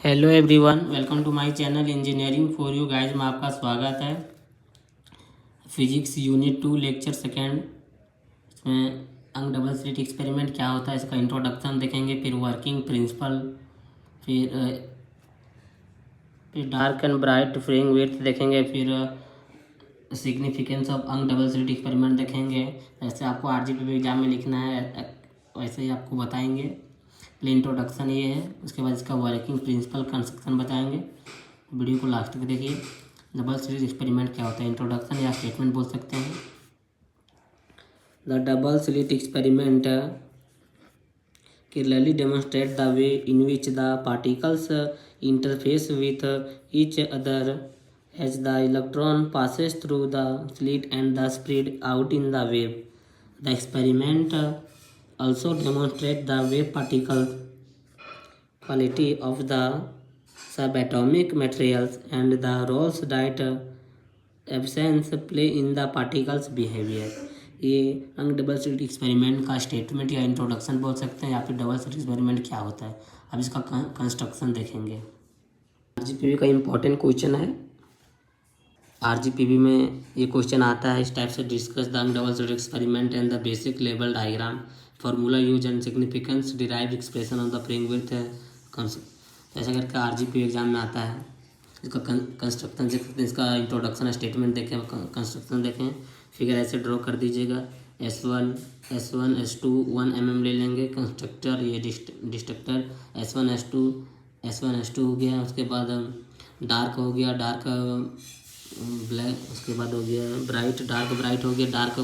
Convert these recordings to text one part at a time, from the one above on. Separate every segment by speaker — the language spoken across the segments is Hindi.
Speaker 1: Hello everyone, welcome to my channel engineering for you guys में आपका स्वागत है। Physics unit 2 lecture second. इसमें अंक डबल स्लिट एक्सपेरिमेंट क्या होता है इसका इंट्रोडक्शन देखेंगे, फिर वर्किंग प्रिंसिपल, फिर डार्क एंड ब्राइट फ्रिंग विड्थ देखेंगे, फिर सिग्निफिकेंस ऑफ अंक डबल स्लिट एक्सपेरिमेंट देखेंगे। जैसे आपको आरजीपी एग्जाम में लिखना है वैसे ही आपको बताएंगे। पहले इंट्रोडक्शन ये है, उसके बाद इसका वर्किंग प्रिंसिपल कंस्ट्रक्शन बताएंगे। वीडियो को लास्ट तक देखिए। डबल स्लिट एक्सपेरिमेंट क्या होता है, इंट्रोडक्शन या स्टेटमेंट बोल सकते हैं। The double slit experiment clearly demonstrate the way in which the particles interface with each other as the electron passes through the slit and the spread out in the wave. The experiment also demonstrates the wave particle quality of the subatomic materials and the roles that absence play in the particles behavior. ये अंक डबल स्लिट एक्सपेरिमेंट का स्टेटमेंट या इंट्रोडक्शन बोल सकते हैं, या फिर डबल स्लिट एक्सपेरिमेंट क्या होता है। अब इसका कंस्ट्रक्शन देखेंगे। आरजीपीवी का इम्पोर्टेंट क्वेश्चन है। आरजीपीवी में ये क्वेश्चन आता है इस टाइप से, डिस्कस द अंक double slit experiment and the basic level diagram, formula use and significance, derive expression of the फ्रिंग width concept. ऐसा करके आरजीपीवी एग्जाम में आता है। इसका कंस्ट्रक्शन देखें, इसका इंट्रोडक्शन स्टेटमेंट देखें, कंस्ट्रक्शन देखें। फिगर ऐसे ड्रॉ कर दीजिएगा। S1 S2 1 mm ले लेंगे। कंस्ट्रक्टर ये डिस्ट्रक्टर S1 S2 हो गया। उसके बाद डार्क हो गया, डार्क ब्लैक, उसके बाद हो गया ब्राइट, डार्क ब्राइट हो गया, डार्क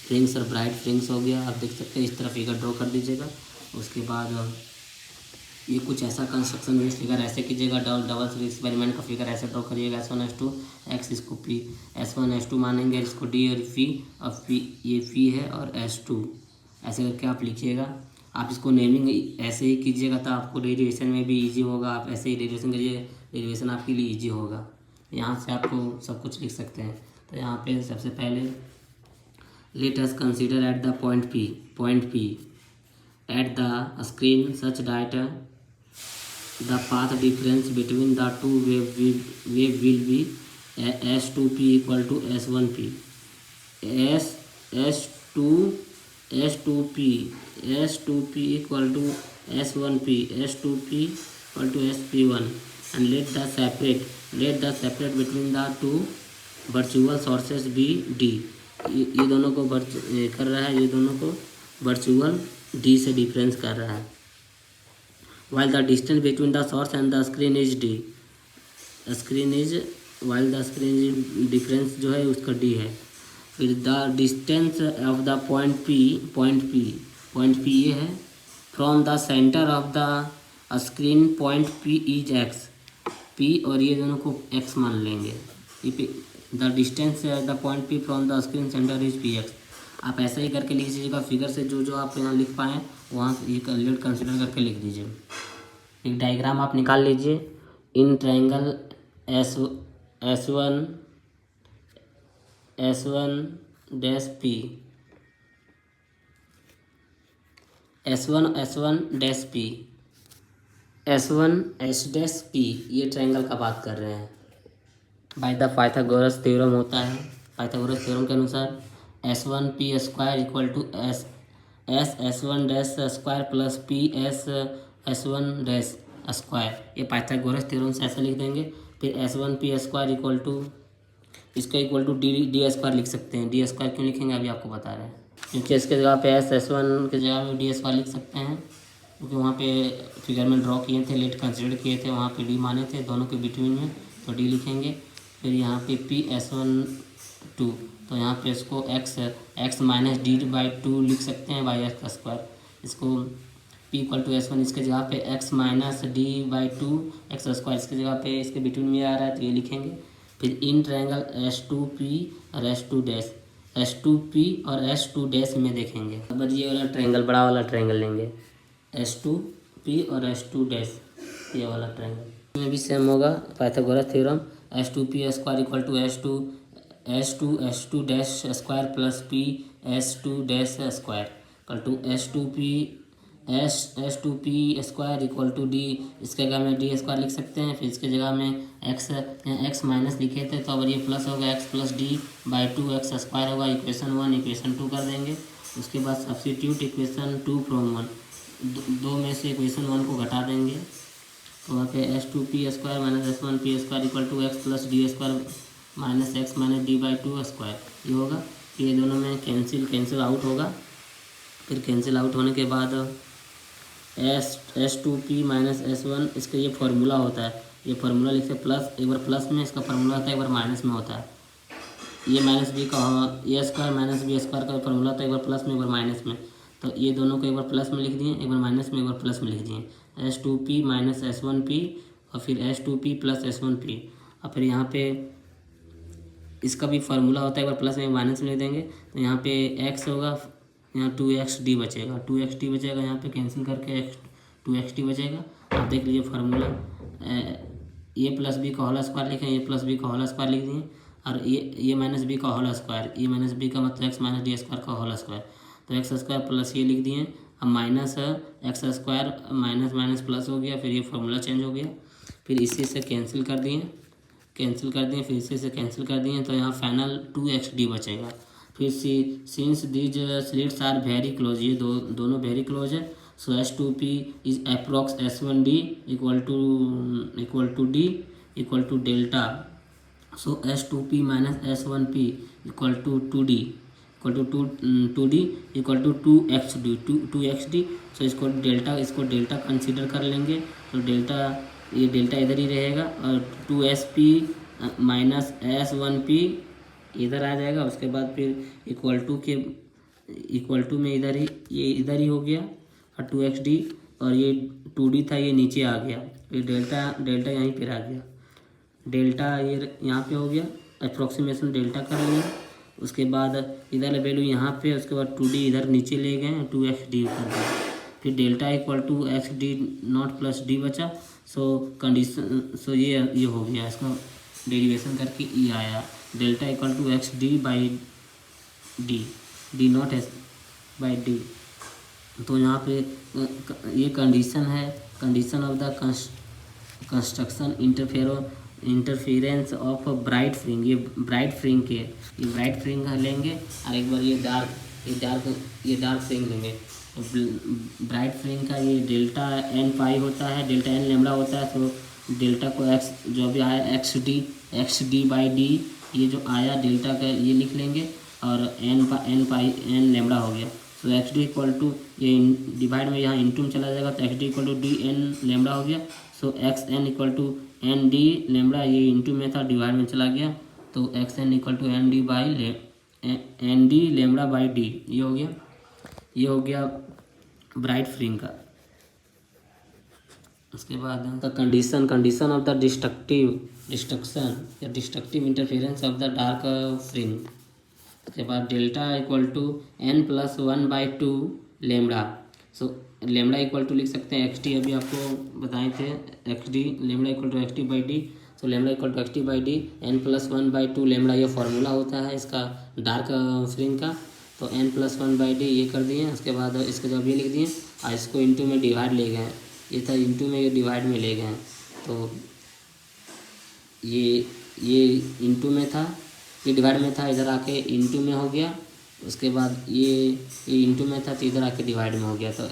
Speaker 1: फ्रिंग्स और ब्राइट फ्रिंग्स हो गया। आप देख सकते हैं, इस तरह फिगर ड्रॉ कर दीजिएगा। उसके बाद ये कुछ ऐसा कंस्ट्रक्शन में फिगर ऐसे कीजिएगा। डबल स्लिट एक्सपेरिमेंट का फिगर ऐसे ड्रॉ करिएगा। S1 S2 एक्स, इसको P S1 S2 मानेंगे, इसको D और Phi, और Phi ये Phi है और S2 ऐसे करके आप लिखिएगा। आप इसको नेमिंग ऐसे ही कीजिएगा तो आपको डेरिवेशन में भी इजी होगा। आप ऐसे ही डेरिवेशन कीजिए, डेरिवेशन आपके लिए इजी होगा। यहाँ से आपको सब कुछ लिख सकते हैं। तो यहाँ पे सबसे पहले let us consider at the point P at the screen such that the path difference between the two wave will be S2P equal to S1P. S2P equal to S1P, S2P equal to SP1, and let the separate between the two virtual sources be D. ये दोनों को कर रहा है, ये दोनों को वर्चुअल D से डिफरेंस कर रहा है। while the distance between the source and the screen is D, while the screen difference जो है उसका D है। फिर the distance of the point P ये है, from the center of the screen point P is X, P और ये दोनों को X मान लेंगे। the distance the point P from the screen center is Px। आप ऐसा ही करके लिख दीजिएगा। फिगर से जो आप यहाँ लिख पाएँ वहाँ ये लेट कंसिडर करके लिख दीजिए। एक डायग्राम आप निकाल लीजिए। In triangle S1 dash P, S1 dash P, S1 S dash P, ये ट्रायंगल का बात कर रहे हैं। बाय द पाइथागोरस थ्योरम होता है। पाइथागोरस थ्योरम के अनुसार S1P square equal to S1 dash square plus P S1 dash square. ये पाइथागोरस थ्योरम से ऐसा लिख देंगे। फिर S1P स्क्वायर इक्वल टू इसका इक्वल टू D स्क्वायर लिख सकते हैं। D स्क्वायर क्यों लिखेंगे अभी आपको बता रहे हैं, क्योंकि इसके जगह पे S1 के जगह पे D स्क्वायर लिख सकते हैं, क्योंकि वहाँ पे फिगर में ड्रॉ किए थे, लेट कंसिडर किए थे, वहाँ पे D माने थे दोनों के बिटवीन में, तो D लिखेंगे। फिर यहाँ पे P S1 2, तो यहाँ पे इसको x माइनस D/2 लिख सकते हैं बाई एक्स का स्क्वायर। इसको P इक्वल टू S1, इसके जगह पे x minus D/2 x square, इसके जगह पे इसके बिटवीन में आ रहा है तो ये लिखेंगे। फिर इन ट्रायंगल S2P और S2P और S2 डैश में देखेंगे। अब ये वाला ट्रायंगल, बड़ा वाला ट्रायंगल लेंगे, S2P और S2 डैश, ये वाला ट्रायंगल में भी सेम होगा Pythagoras theorem. S2P square equal to S2 dash square plus P S2 dash square equal to S2P S two P square equal to D, इसके जगह में डी स्क्वायर लिख सकते हैं। फिर इसके जगह में एक्स माइनस लिखे थे, तो अगर ये प्लस होगा x plus D by to x square होगा। इक्वेशन 1 इक्वेशन 2 कर देंगे। उसके बाद सब्स्टिट्यूट इक्वेशन 2 फ्रॉम 1, दो में से इक्वेशन 1 को घटा देंगे। तो वहाँ पे S two P square minus S one P square equal to X plus D square minus X minus D by two square, ये होगा। ये दोनों में कैंसिल आउट होगा। फिर कैंसिल आउट होने के बाद S two P minus S one, इसका ये फार्मूला होता है। ये फार्मूला लिखते प्लस, एक बार प्लस में इसका फार्मूला होता है, एक बार माइनस में होता है। ये माइनस बी का ए स्क्वायर माइनस बी स्क्वायर का फार्मूला होता है, एक बार प्लस में एक बार माइनस में। तो ये दोनों को एक बार प्लस में लिख दिए, एक बार माइनस में एक बार प्लस में लिख दिए। S two P minus S one P और फिर S two P plus S one P. और फिर यहाँ पे इसका भी फार्मूला होता है, एक बार प्लस में माइनस में लिख देंगे। तो यहाँ पे एक्स होगा, यहाँ 2xd बचेगा, 2xd बचेगा। यहाँ पे कैंसिल करके 2xd बचेगा। आप देख लीजिए फार्मूला, ए प्लस बी का होल स्क्वायर लिखें, ए प्लस बी का होल स्क्वायर लिख दिए। और ये माइनस बी का होल स्क्वायर, ये माइनस बी का मतलब एक्स माइनस डी स्क्वायर का होल स्क्वायर। तो एक्स स्क्वायर प्लस ये लिख दिए। अब minus x square minus minus plus हो गया, फिर ये फार्मूला चेंज हो गया। फिर इसी से कैंसिल कर दिए, फिर इसी से कैंसिल कर दिए। तो यहाँ फाइनल 2xd बचेगा। फिर since these slits are very close, ये दोनों वेरी क्लोज है। So S two P is approx S one D equal to D equal to delta. So S two P minus S one P equal to two D equal to two X D. So इसको डेल्टा कंसिडर कर लेंगे। तो ये डेल्टा इधर ही रहेगा और 2sp minus S one P इधर आ जाएगा। उसके बाद फिर इक्वल टू में इधर ही हो गया और 2xd, और ये 2d था, ये नीचे आ गया। ये डेल्टा यहीं पर आ गया। डेल्टा ये यहाँ पे हो गया, अप्रोक्सीमेशन डेल्टा कर लिया। उसके बाद इधर वैल्यू यहाँ पे, उसके बाद 2d इधर नीचे ले गए, 2xd कर दिया। फिर delta equal to xd not plus D बचा। सो ये हो गया, इसका डेरिवेशन करके ये आया delta equal to xd by D not S by D. तो यहाँ पे ये कंडीशन है, condition of the construction interference of bright fringe. ये ब्राइट फ्रिंग लेंगे और एक बार ये डार्क फ्रिंग लेंगे। तो ब्राइट फ्रिंग का ये डेल्टा एन पाई होता है, डेल्टा एन लेमड़ा होता है। तो डेल्टा को एक्स जो भी आया एक्स डी बाई डी, ये जो आया डेल्टा का ये लिख लेंगे और एन लेमड़ा हो गया। तो एक्स डी इक्वल टू, ये डिवाइड में यहाँ इंटू में चला जाएगा, तो X D equal to D N lambda हो गया। So X N equal to N D lambda, ये इंटू में था डिवाइड में चला गया। तो X N equal to N D lambda by D, ये हो गया ब्राइट फ्रिंग का। उसके बाद condition of the destructive interference of the dark fringe. उसके बाद delta equal to n plus 1/2 lambda. So lambda equal to लिख सकते हैं XD, अभी आपको बताए थे XD, lambda equal to XD by D. So lambda equal to XD by D, n plus 1/2 lambda, ये फार्मूला होता है इसका डार्क फ्रिंग का। तो n प्लस 1/d ये कर दिए। उसके बाद इसके जब ये लिख दिए और इसको इंटू में डिवाइड ले गए, ये था इंटू में, ये डिवाइड में ले गए। तो ये इंटू में था, ये डिवाइड में था, इधर आके इंटू में हो गया। उसके बाद ये इंटू में था तो इधर आके डिवाइड में हो गया। तो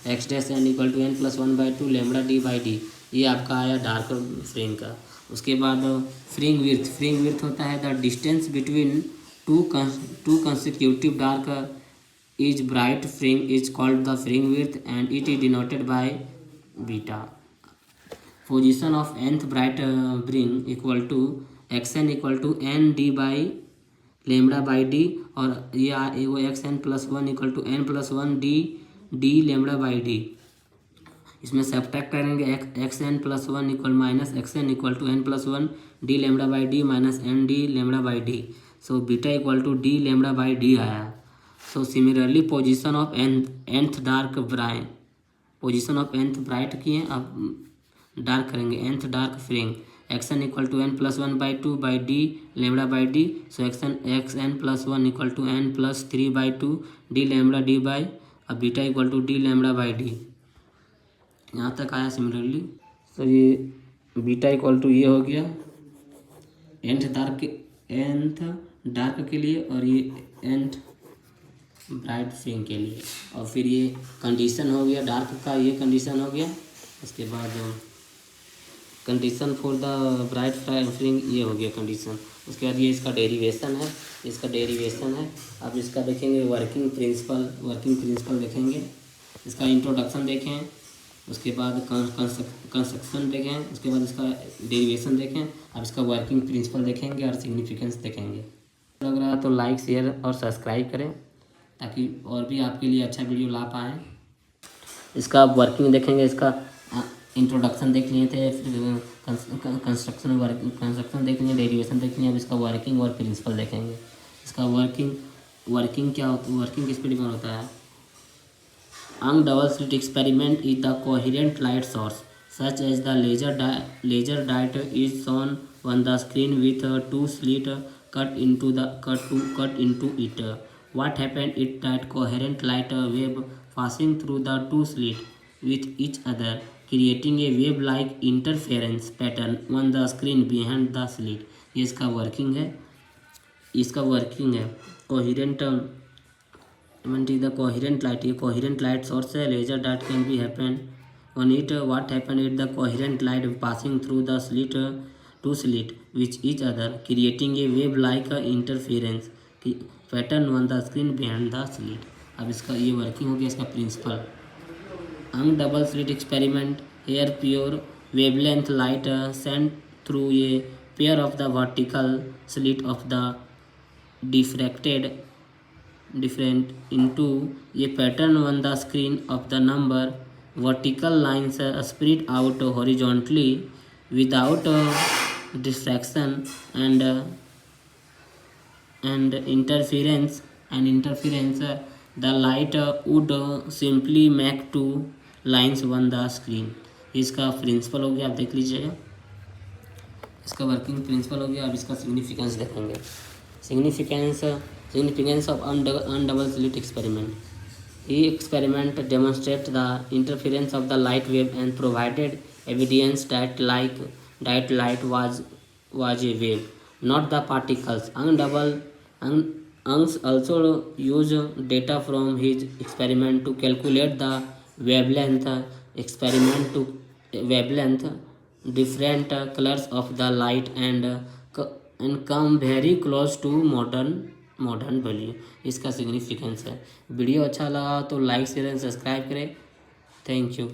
Speaker 1: X dash N equal to n plus 1/2 lambda D by D, ये आपका आया डार्क फ्रिंग का। उसके बाद फ्रिंग विड्थ होता है the distance between two consecutive dark is bright fring is called the fring width and it is denoted by beta. Position of nth bright fring equal to xn equal to n d by lambda by d, और ये वो xn plus 1 equal to n plus 1 d lambda by d। इसमें सब्ट्रैक्ट करेंगे xn plus 1 equal minus xn equal to n plus 1 d lambda by d minus n d lambda by d। So beta equal to d lambda by d आया। So similarly position of nth dark bright किए, अब डार्क करेंगे nth dark fringe. X n equal to n plus 1/2 by D lambda by D. So x n plus 1 equal to n plus 3/2 d lambda D by, अब beta equal to d lambda by d, यहाँ तक आया सिमिलरली। तो ये बीटा इक्वल टू ये हो गया nth डार्क के लिए और ये nth ब्राइट फ्रिंग के लिए। और फिर ये कंडीशन हो गया डार्क का, ये कंडीशन हो गया। उसके बाद condition for the bright fringe ये हो गया कंडीशन। उसके बाद ये इसका डेरिवेशन है, इसका डेरिवेशन है। अब इसका देखेंगे वर्किंग प्रिंसिपल देखेंगे, इसका इंट्रोडक्शन देखें, उसके बाद कंस्ट्रक्शन देखें, उसके बाद इसका डेरिवेशन देखें। अब इसका वर्किंग प्रिंसिपल देखेंगे और सिग्निफिकेंस देखेंगे। लग रहा है तो लाइक शेयर और सब्सक्राइब करें ताकि और भी आपके लिए अच्छा वीडियो ला पाएँ। इसका आप वर्किंग देखेंगे, इसका इंट्रोडक्शन देख लिए थे, फिर कंस्ट्रक्शन देख लिए, डेरिवेशन देख लिए। अब इसका वर्किंग और प्रिंसिपल देखेंगे। इसका वर्किंग क्या होता है, वर्किंग किस पे डिपेंड होता है। Young double slit experiment is the coherent light source, such as the laser diode is shown on the screen with two slits cut into it. What happened is that coherent light wave passing through the two slits with each other, creating a wave-like interference pattern on the screen behind the slit. ये इसका वर्किंग है कोहेरेंट the coherent light, ये coherent light source है, laser dot can be happen on it. What happened is the coherent light passing through the two slit with each other, creating a wave like interference pattern on the screen behind the slit. अब इसका ये वर्किंग हो गया। इसका प्रिंसिपल हम double slit experiment, here pure wavelength light sent through a pair of the vertical slit of the different into a pattern on the screen of the number vertical lines spread out horizontally without distraction and interference. The light would simply make two lines on the screen. इसका प्रिंसिपल हो गया, आप देख लीजिएगा। इसका वर्किंग प्रिंसिपल हो गया। अब इसका सिग्निफिकेंस देखेंगे। Significance of undouble slit experiment. He experiment demonstrate the interference of the light wave and provided evidence that light was a wave, not the particles. Young also used data from his experiment to calculate the wavelength. Different colors of the light and come very close to modern value. इसका सिग्निफिकेंस है। वीडियो अच्छा लगा तो लाइक शेयर एंड सब्सक्राइब करें। Thank you.